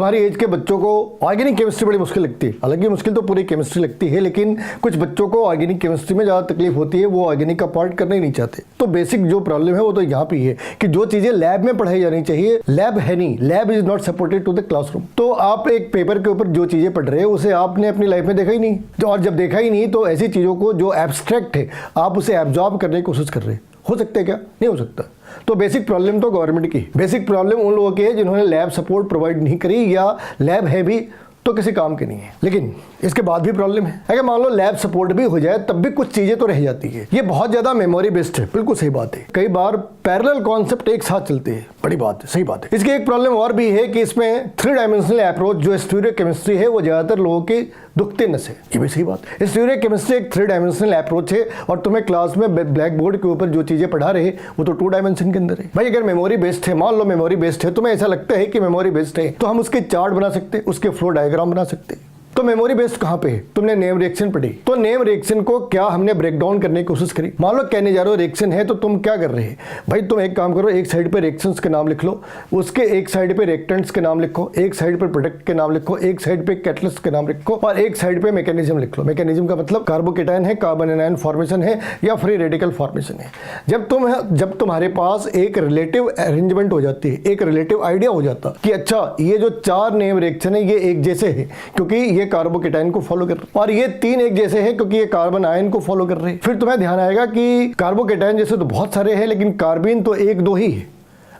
तुम्हारी एज के बच्चों को ऑर्गेनिक केमिस्ट्री बड़ी मुश्किल लगती है। हालांकि मुश्किल तो पूरी केमिस्ट्री लगती है, लेकिन कुछ बच्चों को ऑर्गेनिक केमिस्ट्री में ज़्यादा तकलीफ होती है, वो ऑर्गेनिक का पार्ट करना ही नहीं चाहते। तो बेसिक जो प्रॉब्लम है वो तो यहाँ पे है कि जो चीज़ें लैब में पढ़ाई जानी चाहिए, लैब है नहीं, lab is not supported to the classroom. तो आप एक पेपर के ऊपर जो चीज़ें पढ़ रहे हो उसे आपने अपनी लाइफ में देखा ही नहीं, और जब देखा ही नहीं तो ऐसी चीज़ों को जो एब्स्ट्रैक्ट है आप उसे एब्जॉर्ब करने की कोशिश कर रहे हो सकता है क्या? नहीं हो सकता। तो बेसिक प्रॉब्लम तो गवर्नमेंट की, बेसिक प्रॉब्लम उन लोगों की है जिन्होंने लैब सपोर्ट प्रोवाइड नहीं करी, या लैब है भी तो किसी काम की नहीं है। लेकिन इसके बाद भी प्रॉब्लम है, अगर मान लो लैब सपोर्ट भी हो जाए तब भी कुछ चीजें तो रह जाती है। ये बहुत ज्यादा मेमोरी बेस्ड है, बिल्कुल सही बात है। कई बार पैरेलल कॉन्सेप्ट एक साथ चलते हैं, बड़ी बात है, सही बात है। इसकी एक प्रॉब्लम और भी है कि इसमें 3 डायमेंशनल अप्रोच जो स्टीरियो केमिस्ट्री है वो ज्यादातर लोगों की दुखते नस है, ये भी सही बात है। स्टीरियो केमिस्ट्री एक 3 डायमेंशनल अप्रोच है, और तुम्हें क्लास में ब्लैक बोर्ड के ऊपर जो चीजें पढ़ा रहे वो तो 2 डायमेंशन के अंदर है। भाई अगर मेमोरी बेस्ड है, मान लो मेमोरी बेस्ड है, तुम्हें ऐसा लगता है कि मेमोरी बेस्ड है, तो हम उसके चार्ट बना सकते, उसके फ्लो डायग्राम बना सकते। तो मेमोरी बेस्ड कहाँ पे है? तुमने नेम रिएक्शन पढ़ी, तो नेम रिएक्शन को क्या हमने ब्रेक डाउन करने की कोशिश करी। मान लो कैनिजारो रिएक्शन है, तो तुम क्या कर रहे हैं भाई? तुम एक काम करो, एक साइड पे रिएक्शंस के नाम लिख लो, उसके एक साइड पे रिएक्टेंट्स के नाम लिखो, एक साइड पे प्रोडक्ट के नाम लिखो, एक साइड पे कैटलिस्ट के नाम लिखो, और एक साइड पे मैकेनिज्म लिख लो। मैकेनिज्म का मतलब कार्बोकेटायन है, कार्बन एनायन फॉर्मेशन है, या फ्री रेडिकल फॉर्मेशन है। जब तुम्हारे पास एक रिलेटिव अरेंजमेंट हो जाती है, एक रिलेटिव आइडिया हो जाता कि अच्छा ये जो 4 नेम रिएक्शन है ये एक जैसे है क्योंकि ये कार्बोकेटायन को फॉलो कर रहे हैं, और ये 3 एक जैसे हैं क्योंकि ये कार्बन आयन को फॉलो कर रहे हैं। फिर तुम्हें ध्यान आएगा कि कार्बोकेटायन जैसे तो बहुत सारे हैं, लेकिन कार्बीन तो 1-2 ही है,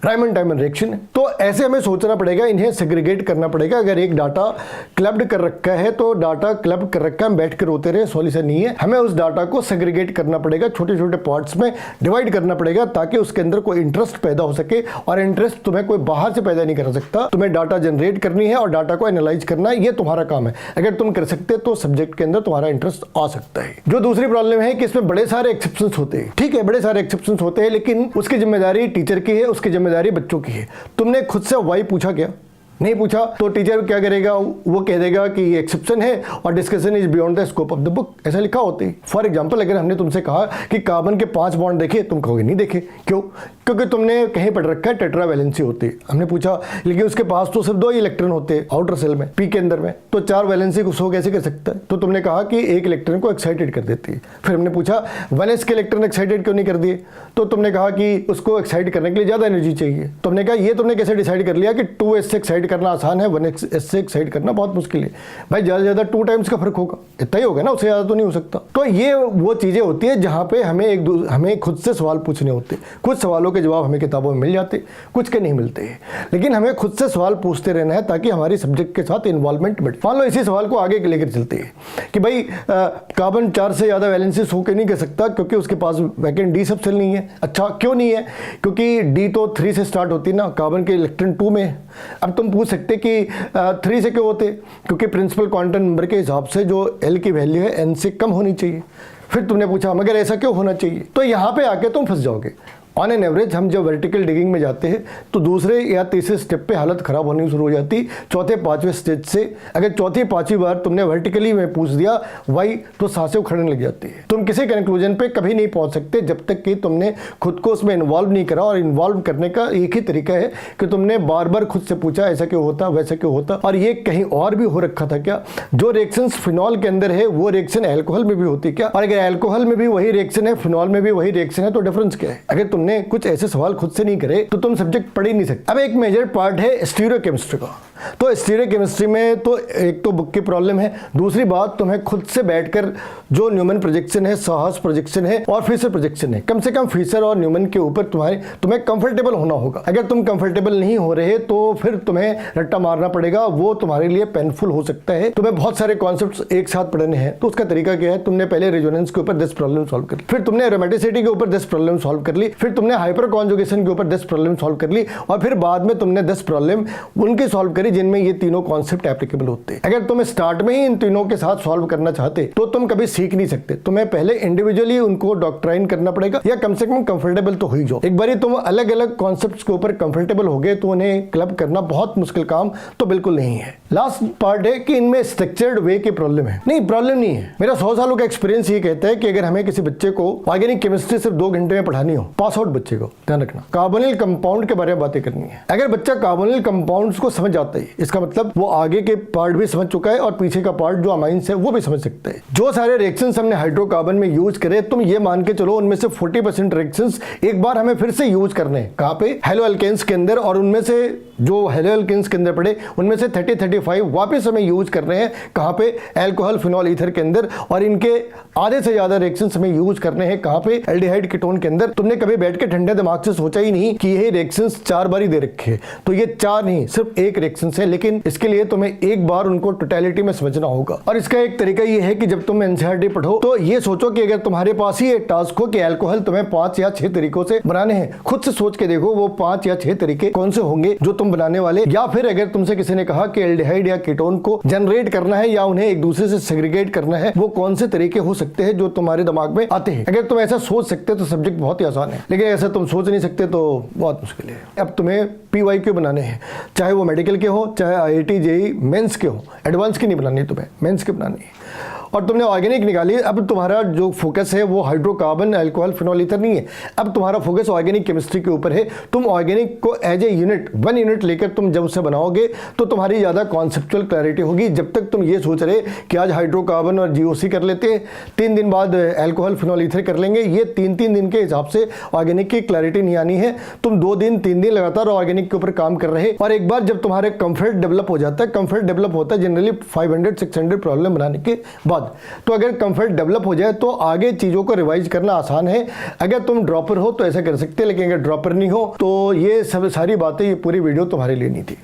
रायमंड डायमंड रिएक्शन है। तो ऐसे हमें सोचना पड़ेगा, इन्हें सेग्रीगेट करना पड़ेगा। अगर एक डाटा क्लब्ड कर रखा है तो डाटा क्लब कर रखा है, हम बैठ कर रोते रहे सॉल्यूशन नहीं है, हमें उस डाटा को सेग्रीगेट करना पड़ेगा, छोटे छोटे पार्ट्स में डिवाइड करना पड़ेगा, ताकि उसके अंदर कोई इंटरेस्ट पैदा हो सके। और इंटरेस्ट तुम्हें कोई बाहर से पैदा नहीं कर सकता, तुम्हें डाटा जनरेट करनी है और डाटा को एनालाइज करना है, ये तुम्हारा काम है। अगर तुम कर सकते तो सब्जेक्ट के अंदर तुम्हारा इंटरेस्ट आ सकता है। जो दूसरी प्रॉब्लम है कि इसमें बड़े सारे एक्सेप्शंस होते हैं, ठीक है, बड़े सारे एक्सेप्शंस होते हैं, लेकिन उसकी जिम्मेदारी टीचर की है, उसकी जिम्मेदारी बच्चों की है। तुमने खुद से वाई पूछा क्या? नहीं पूछा, तो टीचर क्या करेगा? वो कह देगा कि ये एक्सेप्शन है और discussion is beyond the scope of the book, ऐसा लिखा होता है। फॉर एग्जांपल, अगर हमने तुमसे कहा कि कार्बन के 5 बॉन्ड देखे, तुम कहोगे नहीं देखे। क्यों? क्योंकि तुमने कहीं पढ़ रखा है टेट्रा वैलेंसी होती है। हमने पूछा लेकिन उसके पास तो सिर्फ 2 इलेक्ट्रॉन होते हैं आउटर सेल में, पी के अंदर में, तो 4 वैलेंसी को 100 कैसे कर सकता है? तो तुमने कहा कि एक इलेक्ट्रॉन को एक्साइटेड कर देती है। फिर हमने पूछा वैलेंस के इलेक्ट्रॉन एक्साइटेड क्यों नहीं कर दिए? तो तुमने कहा कि उसको एक्साइट करने के लिए ज्यादा एनर्जी चाहिए। तुमने कहा ये तुमने कैसे डिसाइड कर लिया कि 2s से एक्साइट करना आसान है, 1s से एक्साइट करना बहुत मुश्किल है? भाई ज्यादा से ज्यादा 2 टाइम्स का फर्क होगा, इतना ही होगा ना, उससे ज्यादा तो नहीं हो सकता। तो ये वो चीजें होती है जहां पे हमें खुद से सवाल पूछने होते। कुछ सवालों के जवाब हमें किताबों में मिल जाते, कुछ के नहीं मिलते हैं, लेकिन हमें खुद से सवाल पूछते रहना है ताकि हमारी सब्जेक्ट के साथ इन्वॉल्वमेंट बढ़े। मान लो इसी सवाल को आगे लेकर चलते हैं कि भाई कार्बन 4 से ज्यादा वैलेंसी 100 के नहीं कर सकता क्योंकि उसके पास वैकेंट डी सब सेल नहीं है। अच्छा, क्यों नहीं है? क्योंकि डी तो 3 से स्टार्ट होती है ना, कार्बन के इलेक्ट्रॉन 2 में। अब तुम पूछ सकते कि 3 से क्यों होते? क्योंकि प्रिंसिपल क्वांटम नंबर के हिसाब से जो एल की वैल्यू है एन से कम होनी चाहिए। फिर तुमने पूछा मगर ऐसा क्यों होना चाहिए? तो यहाँ पे आके तुम फंस जाओगे। ऑन एन एवरेज हम जब वर्टिकल डिगिंग में जाते हैं तो दूसरे या तीसरे स्टेप पे हालत खराब होनी शुरू हो जाती। चौथे 5वें स्टेज से अगर चौथी 5वीं बार तुमने वर्टिकली में पूछ दिया वाई, तो सांसें उखड़ने लग जाती है। तुम किसी कंक्लूजन पे कभी नहीं पहुंच सकते जब तक कि तुमने खुद को उसमें इन्वॉल्व नहीं करा। और इन्वॉल्व करने का एक ही तरीका है कि तुमने बार बार खुद से पूछा ऐसा क्यों होता, वैसा क्यों होता, और ये कहीं और भी हो रखा था क्या? जो रिएक्शन फिनॉल के अंदर है वो रिएक्शन अल्कोहल में भी होती है क्या? और अगर अल्कोहल में भी वही रिएक्शन है, फिनॉल में भी वही रिएक्शन है, तो डिफरेंस क्या है? अगर तुमने कुछ ऐसे सवाल खुद से नहीं करे तो तुम सब्जेक्ट पढ़ ही नहीं सकते। अब एक मेजर पार्ट है स्टीरियोकेमिस्ट्री का। तो स्टीरियोकेमिस्ट्री में तो एक तो बुक की प्रॉब्लम है, दूसरी बात तुम्हें खुद से बैठकर जो न्यूमन प्रोजेक्शन है, साहस प्रोजेक्शन है और फिशर प्रोजेक्शन है, कम से कम फिशर और न्यूमन के ऊपर तुम्हें कंफर्टेबल होना होगा। अगर तुम कंफर्टेबल नहीं हो रहे तो फिर तुम्हें रट्टा मारना पड़ेगा, वो तुम्हारे लिए पेनफुल हो सकता है। तुम्हें बहुत सारे कॉन्सेप्ट्स एक साथ पढ़ने हैं, तो उसका तरीका क्या है? तुमने पहले रेजोनेंस के ऊपर 10 प्रॉब्लम सॉल्व कर ली, फिर तुमने एरोमेटिसिटी के ऊपर 10 प्रॉब्लम सॉल्व कर ली, फिर तुमने हाइपर कॉन्जुगेशन के ऊपर 10 प्रॉब्लम सॉल्व कर ली, और फिर बाद में तुमने 10 प्रॉब्लम उनकी सॉल्व करी जिनमें ये तीनों कॉन्सेप्ट एप्लीकेबल होते हैं। अगर तुम स्टार्ट में ही इन तीनों के साथ सॉल्व करना चाहते तो तुम कभी सीख नहीं सकते। तुम्हें पहले इंडिविजुअली उनको डॉक्ट्राइन करना पड़ेगा, या कम से कम कंफर्टेबल तो हो ही जाओ। एक बार तुम अलग अलग कॉन्सेप्ट्स के ऊपर कंफर्टेबल हो गए तो उन्हें क्लब करना बहुत मुश्किल काम तो बिल्कुल नहीं है। लास्ट पार्ट है कि इनमें स्ट्रक्चर्ड वे की प्रॉब्लम है। नहीं, प्रॉब्लम नहीं है। मेरा 100 सालों का एक्सपीरियंस ये कहता है कि अगर हमें किसी बच्चे को ऑर्गेनिक केमिस्ट्री सिर्फ 2 घंटे में पढ़ानी हो, पास आउट बच्चे को, ध्यान रखना। कार्बोनिल कंपाउंड के बारे में बातें करनी है। अगर बच्चा कार्बोनिल कंपाउंड्स को समझ जाता है, इसका मतलब वो आगे के पार्ट भी समझ चुका है और पीछे का पार्ट जो अमाइंस है वो भी समझ सकता है। जो सारे रिएक्शंस हमने हाइड्रोकार्बन में यूज करे, तुम ये मान के चलो उनमें से 40% रिएक्शंस एक बार हमें फिर से यूज करने हैं। कहां पे? हेलो एल्केन्स के अंदर, और उनमें से जो हेलो एल्केन्स के अंदर पड़े उनमें से 30-35 वापस हमें यूज करने हैं। कहां पे? अल्कोहल फिनॉल ईथर के अंदर, और इनके आधे से ज्यादा रिएक्शंस हमें यूज करने हैं। कहां पे? एल्डिहाइड कीटोन के अंदर। तुमने कभी बैठ के ठंडे दिमाग से सोचा ही नहीं कि ये रिएक्शंस 4 बार ही दे रखे हैं, तो ये 4 नहीं सिर्फ एक रिएक्शंस है, लेकिन इसके लिए तुम्हें एक बार उनको टोटलिटी में समझना होगा। और इसका एक तरीका ये है कि जब तुम एनसीईआरटी पढ़ो तो ये सोचो कि अगर तुम्हारे पास ही एक टास्क हो कि अल्कोहल तुम्हें 5 या 6 तरीकों से बनाने हैं, खुद से सोच के देखो वो 5 या 6 तरीके कौन से होंगे जो तुम बनाने वाले। या फिर अगर तुमसे किसी ने कहा कि एल्डिहाइड या कीटोन को जनरेट करना है या उन्हें एक दूसरे से सेग्रीगेट करना है, वो कौन से तरीके हो सकते हैं जो तुम्हारे दिमाग में आते हैं। अगर तुम ऐसा सोच सकते तो सब्जेक्ट बहुत ही आसान है, लेकिन ऐसा तुम सोच नहीं सकते तो बहुत मुश्किल है। अब तुम्हें PYQ बनाने हैं, चाहे वो मेडिकल के हो, चाहे IIT JEE मेंस के हो। एडवांस की नहीं बनानी, तुम्हें मेंस के बनानी है। और तुमने ऑर्गेनिक निकाली, अब तुम्हारा जो फोकस है वो हाइड्रोकार्बन अल्कोहल फिनॉल ईथर नहीं है, अब तुम्हारा फोकस ऑर्गेनिक केमिस्ट्री के ऊपर है। तुम ऑर्गेनिक को एज ए यूनिट, 1 यूनिट लेकर तुम जब उसे बनाओगे तो तुम्हारी ज़्यादा कॉन्सेप्चुअल क्लैरिटी होगी। जब तक तुम ये सोच रहे कि आज हाइड्रोकार्बन और GOC कर लेते हैं, 3 दिन बाद अल्कोहल फिनॉल ईथर कर लेंगे, ये 3-3 दिन के हिसाब से ऑर्गेनिक की क्लैरिटी नहीं आनी है। तुम 2 दिन 3 दिन लगातार ऑर्गेनिक के ऊपर काम कर रहे, और एक बार जब तुम्हारे कंफर्ट डेवलप हो जाता है, कंफर्ट डेवलप होता है जनरली 500-600 प्रॉब्लम बनाने के बाद, तो अगर कंफर्ट डेवलप हो जाए तो आगे चीज़ों को रिवाइज करना आसान है। अगर तुम ड्रॉपर हो तो ऐसा कर सकते हैं, लेकिन अगर ड्रॉपर नहीं हो तो ये सब सारी बातें, ये पूरी वीडियो तुम्हारे लिए नहीं थी।